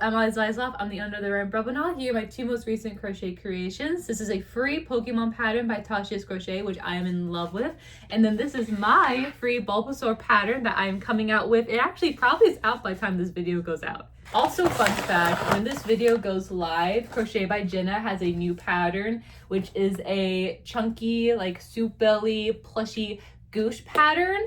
I'm Alice Weislov. I'm the owner of the brand Bulbasaur. Here are my 2 most recent crochet creations. This is a free Pokemon pattern by Tash Crochet, which I am in love with. And then this is my free Bulbasaur pattern that I am coming out with. It actually probably is out by the time this video goes out. Also, fun fact, when this video goes live, Crochet by Genna has a new pattern, which is a chunky, like soup belly, plushy Goose pattern.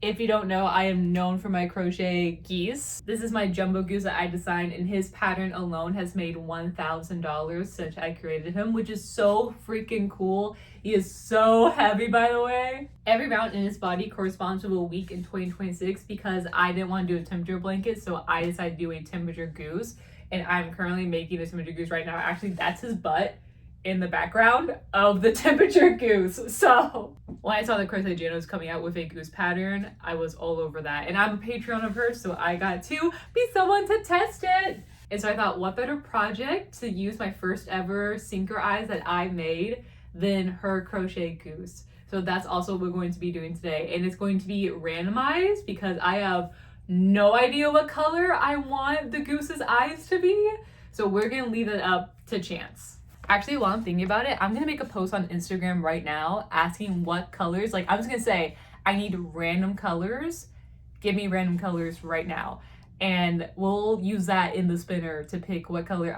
If you don't know, I am known for my crochet geese. This is my jumbo goose that I designed, and his pattern alone has made $1,000 since I created him, which is so freaking cool. He is so heavy, by the way. Every round in his body corresponds to a week in 2026 because I didn't want to do a temperature blanket, so I decided to do a temperature goose, and I'm currently making a temperature goose right now. Actually, that's his butt in the background of the temperature goose. So when I saw that Crochet Genna was coming out with a goose pattern, I was all over that. And I'm a Patreon of hers, so I got to be someone to test it. And so I thought, what better project to use my first ever sinker eyes that I made than her crochet goose. So that's also what we're going to be doing today. And it's going to be randomized because I have no idea what color I want the goose's eyes to be. So we're gonna leave it up to chance. Actually, while I'm thinking about it, I'm gonna make a post on Instagram right now asking what colors, like I'm just gonna say, I need random colors. Give me random colors right now. And we'll use that in the spinner to pick what color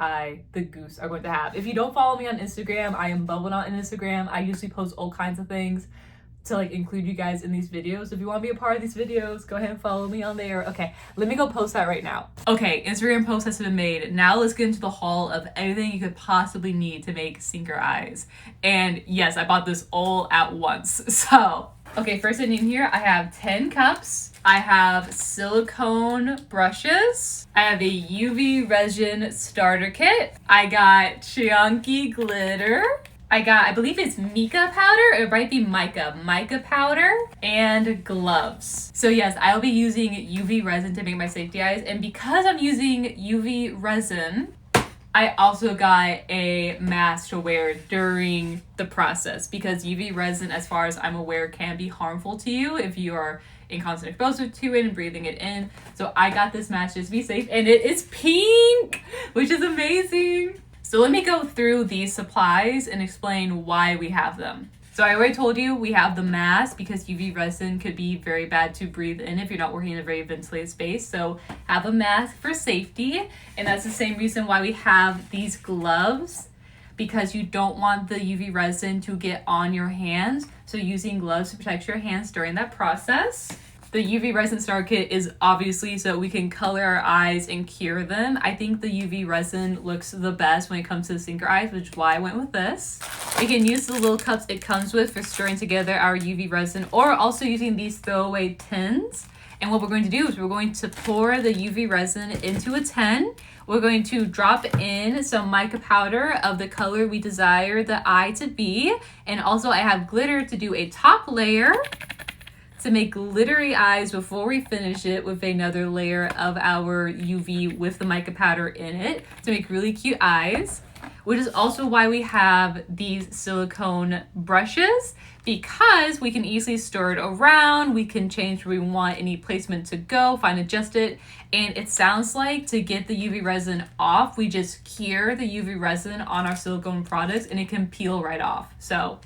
the goose are going to have. If you don't follow me on Instagram, I am Bulbasaur on Instagram. I usually post all kinds of things to like include you guys in these videos. If you want to be a part of these videos, go ahead and follow me on there. Okay, let me go post that right now. Okay, Instagram post has been made. Now let's get into the haul of everything you could possibly need to make sinker eyes. And yes, I bought this all at once. So, okay, first thing in here, I have 10 cups. I have silicone brushes. I have a UV resin starter kit. I got chunky glitter. I got, I believe it's Mica Powder, it might be Mica Powder, and gloves. So yes, I'll be using UV resin to make my safety eyes, and because I'm using UV resin, I also got a mask to wear during the process because UV resin, as far as I'm aware, can be harmful to you if you are in constant exposure to it and breathing it in. So I got this mask just to be safe, and it is pink, which is amazing. So let me go through these supplies and explain why we have them. So I already told you we have the mask because UV resin could be very bad to breathe in if you're not working in a very ventilated space. So have a mask for safety. And that's the same reason why we have these gloves, because you don't want the UV resin to get on your hands. So using gloves to protect your hands during that process. The UV Resin Starter Kit is obviously so we can color our eyes and cure them. I think the UV resin looks the best when it comes to the sinker eyes, which is why I went with this. We can use the little cups it comes with for stirring together our UV resin, or also using these throwaway tins. And what we're going to do is we're going to pour the UV resin into a tin. We're going to drop in some mica powder of the color we desire the eye to be. And also I have glitter to do a top layer to make glittery eyes before we finish it with another layer of our UV with the mica powder in it to make really cute eyes, which is also why we have these silicone brushes, because we can easily stir it around, we can change where we want any placement to go, fine adjust it, and it sounds like to get the UV resin off, we just cure the UV resin on our silicone products and it can peel right off. So,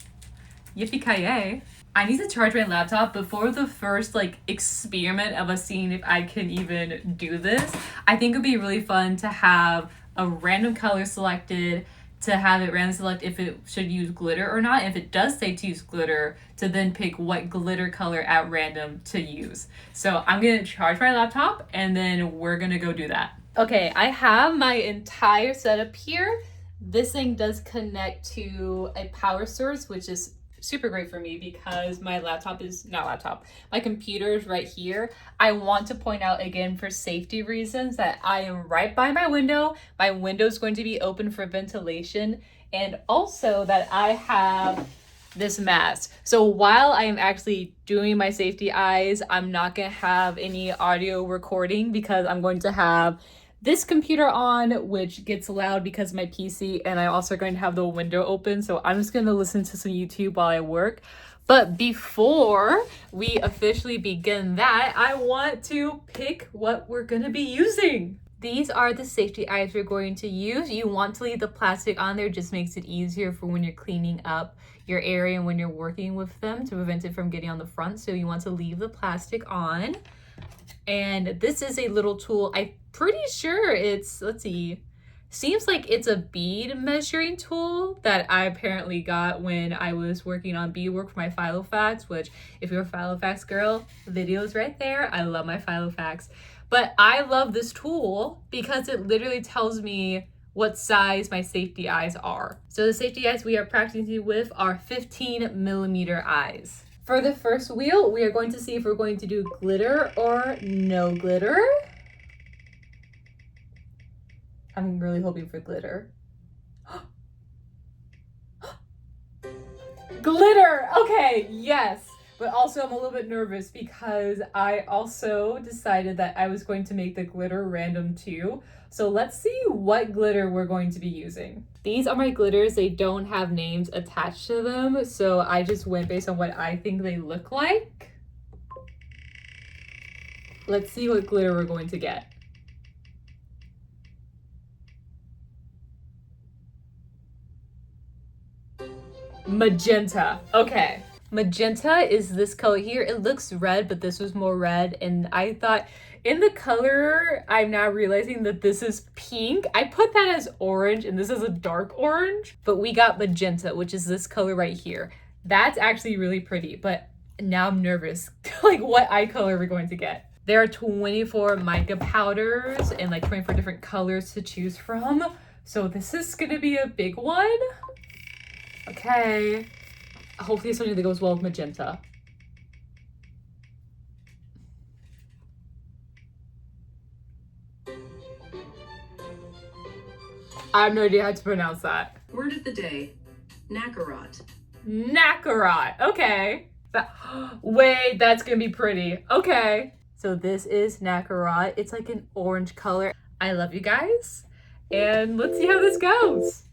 yippee-ki-yay. I need to charge my laptop before the first experiment of us seeing if I can even do this. I think it would be really fun to have a random color selected, to have it random select if it should use glitter or not. If it does say to use glitter, to then pick what glitter color at random to use. So I'm gonna charge my laptop and then we're gonna go do that. Okay, I have my entire setup here. This thing does connect to a power source, which is super great for me because my my computer is right here. I want to point out again for safety reasons that I am right by my window. My window is going to be open for ventilation, and also that I have this mask. So while I am actually doing my safety eyes, I'm not gonna have any audio recording because I'm going to have this computer on, which gets loud because of my PC, and I'm also going to have the window open, so I'm just going to listen to some YouTube while I work. But before we officially begin that, I want to pick what we're going to be using. These are the safety eyes we're going to use. You want to leave the plastic on there, just makes it easier for when you're cleaning up your area and when you're working with them to prevent it from getting on the front. So you want to leave the plastic on. And this is a little tool. I'm pretty sure it's, let's see, seems like it's a bead measuring tool that I apparently got when I was working on beadwork for my Filofax, which if you're a Filofax girl, the video is right there. I love my Filofax. But I love this tool because it literally tells me what size my safety eyes are. So the safety eyes we are practicing with are 15mm eyes. For the first wheel, we are going to see if we're going to do glitter or no glitter. I'm really hoping for glitter. Glitter! Okay, yes. But also I'm a little bit nervous because I also decided that I was going to make the glitter random too. So let's see what glitter we're going to be using. These are my glitters. They don't have names attached to them. So I just went based on what I think they look like. Let's see what glitter we're going to get. Magenta. Okay. Magenta is this color here. It looks red, but this was more red. And I thought in the color, I'm now realizing that this is pink. I put that as orange and this is a dark orange, but we got magenta, which is this color right here. That's actually really pretty, but now I'm nervous. Like what eye color are we going to get? There are 24 mica powders and like 24 different colors to choose from. So this is gonna be a big one. Okay. Hopefully it's something that goes well with magenta. I have no idea how to pronounce that. Word of the day, Nakarot. Nakarot, okay. Wait, that's gonna be pretty. Okay. So this is Nakarot. It's like an orange color. I love you guys. And let's see how this goes.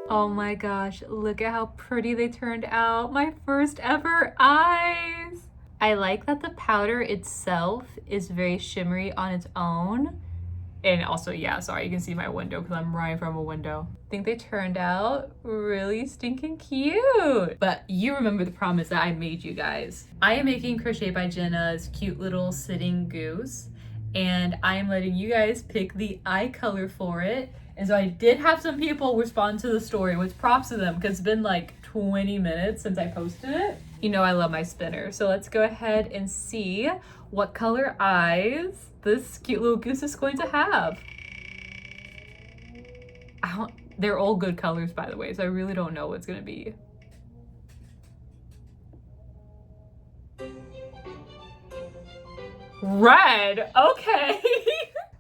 Oh my gosh, look at how pretty they turned out. My first ever eyes. I like that the powder itself is very shimmery on its own. And also, yeah, sorry, you can see my window because I'm right from a window. I think they turned out really stinking cute. But you remember the promise that I made you guys. I am making Crochet by Genna's cute little sitting goose. And I am letting you guys pick the eye color for it. And so I did have some people respond to the story, which props to them because it's been like 20 minutes since I posted it. You know I love my spinner. So let's go ahead and see what color eyes this cute little goose is going to have. They're all good colors, by the way, so I really don't know what's gonna be. Red, okay.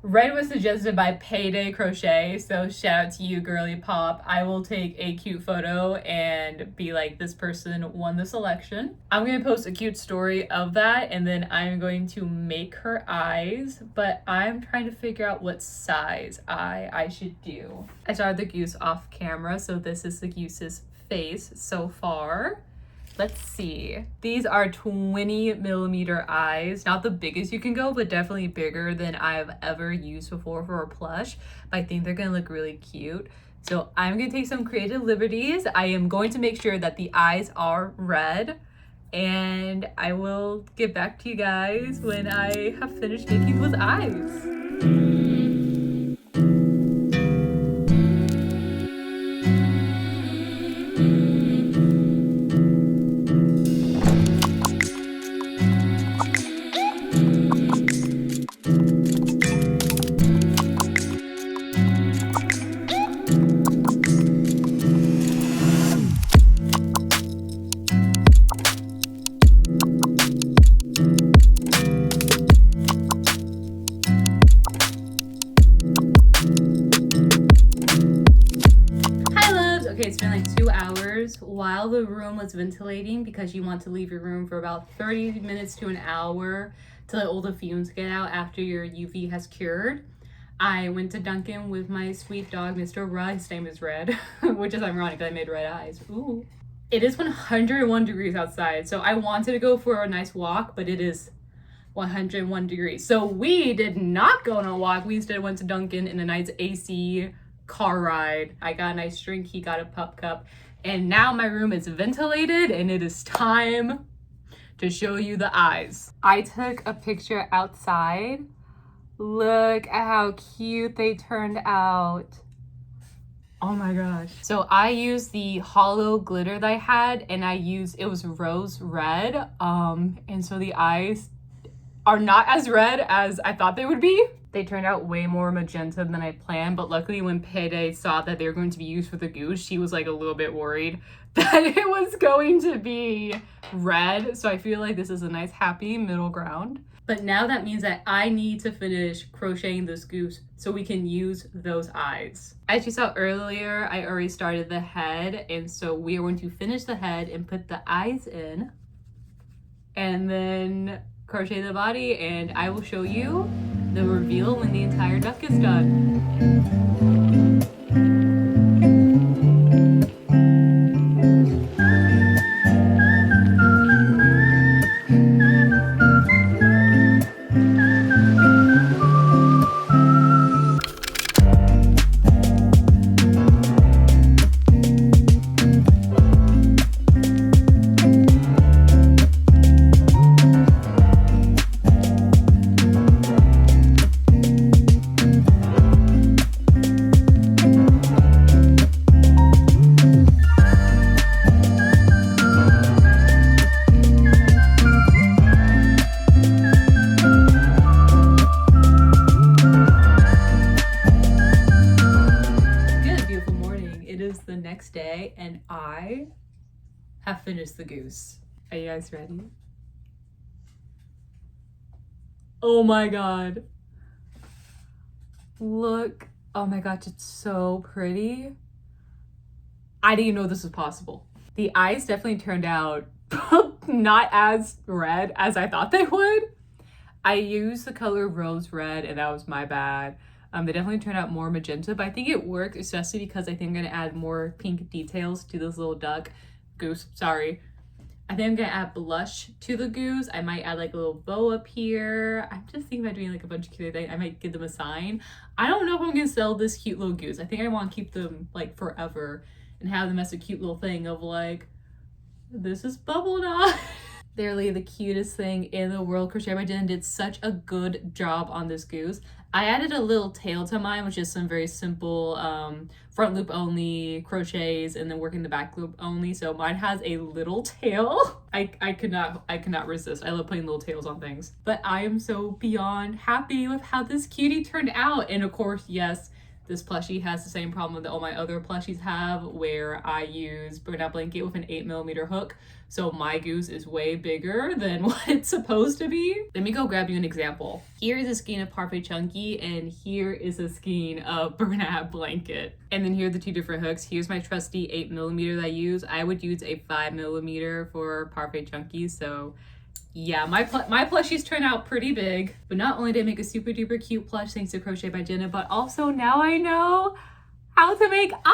Red was suggested by Payday Crochet, so shout out to you, girly pop. I will take a cute photo and be like, this person won the selection. I'm gonna post a cute story of that, and then I'm going to make her eyes, but I'm trying to figure out what size eye I should do. I started the goose off camera, so this is the goose's face so far. Let's see. These are 20mm eyes. Not the biggest you can go, but definitely bigger than I've ever used before for a plush. But I think they're gonna look really cute. So I'm gonna take some creative liberties. I am going to make sure that the eyes are red. And I will get back to you guys when I have finished making those eyes. while the room was ventilating, because you want to leave your room for about 30 minutes to an hour to let all the fumes get out after your UV has cured, I went to Dunkin' with my sweet dog, Mr. Rudd. His name is Red, which is ironic because I made red eyes. Ooh. It is 101 degrees outside, so I wanted to go for a nice walk, but it is 101 degrees. So we did not go on a walk. We instead went to Dunkin' in a nice AC car ride. I got a nice drink, he got a pup cup, and now my room is ventilated and it is time to show you the eyes. I took a picture outside. Look at how cute they turned out. Oh my gosh. So I used the hollow glitter that I had, and it was rose red. And so the eyes are not as red as I thought they would be. They turned out way more magenta than I planned, but luckily when Payday saw that they were going to be used for the Goose, she was like a little bit worried that it was going to be red. So I feel like this is a nice happy middle ground. But now that means that I need to finish crocheting this Goose so we can use those eyes. As you saw earlier, I already started the head, and so we are going to finish the head and put the eyes in, and then crochet the body, and I will show you the reveal when the entire duck is done. Day, and I have finished the Goose. Are you guys ready? Oh my god. Look. Oh my gosh, it's so pretty. I didn't know this was possible. The eyes definitely turned out not as red as I thought they would. I used the color rose red, and that was my bad. They definitely turned out more magenta, but I think it worked, especially because I think I'm gonna add more pink details to this little Goose, sorry. I think I'm gonna add blush to the Goose. I might add like a little bow up here. I'm just thinking about doing like a bunch of cute things. I might give them a sign. I don't know if I'm gonna sell this cute little Goose. I think I want to keep them like forever and have them as a cute little thing of like, this is Bubble Knot. Literally the cutest thing in the world. Crochet by Genna did such a good job on this Goose. I added a little tail to mine, which is some very simple front loop only crochets and then working the back loop only. So mine has a little tail. I could not resist. I love putting little tails on things. But I am so beyond happy with how this cutie turned out. And of course, yes, this plushie has the same problem that all my other plushies have, where I use Bernat Blanket with an 8mm hook. So my Goose is way bigger than what it's supposed to be. Let me go grab you an example. Here is a skein of Parfait Chunky, and here is a skein of Bernat Blanket. And then here are the two different hooks. Here's my trusty 8mm that I use. I would use a 5mm for Parfait Chunky, so yeah, my plushies turn out pretty big. But not only did I make a super duper cute plush thanks to Crochet by Genna, but also now I know how to make eyes.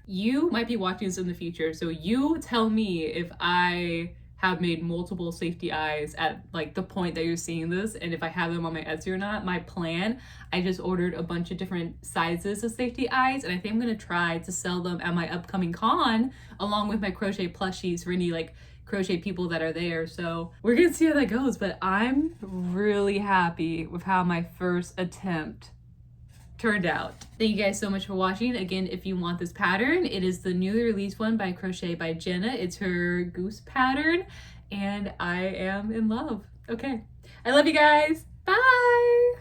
You might be watching this in the future, so you tell me if I have made multiple safety eyes at like the point that you're seeing this, and if I have them on my Etsy or not. My plan, I just ordered a bunch of different sizes of safety eyes, and I think I'm gonna try to sell them at my upcoming con along with my crochet plushies for any like crochet people that are there. So we're gonna see how that goes, but I'm really happy with how my first attempt turned out. Thank you guys so much for watching. Again, if you want this pattern, it is the newly released one by Crochet by Genna. It's her Goose pattern, and I am in love. Okay, I love you guys. Bye.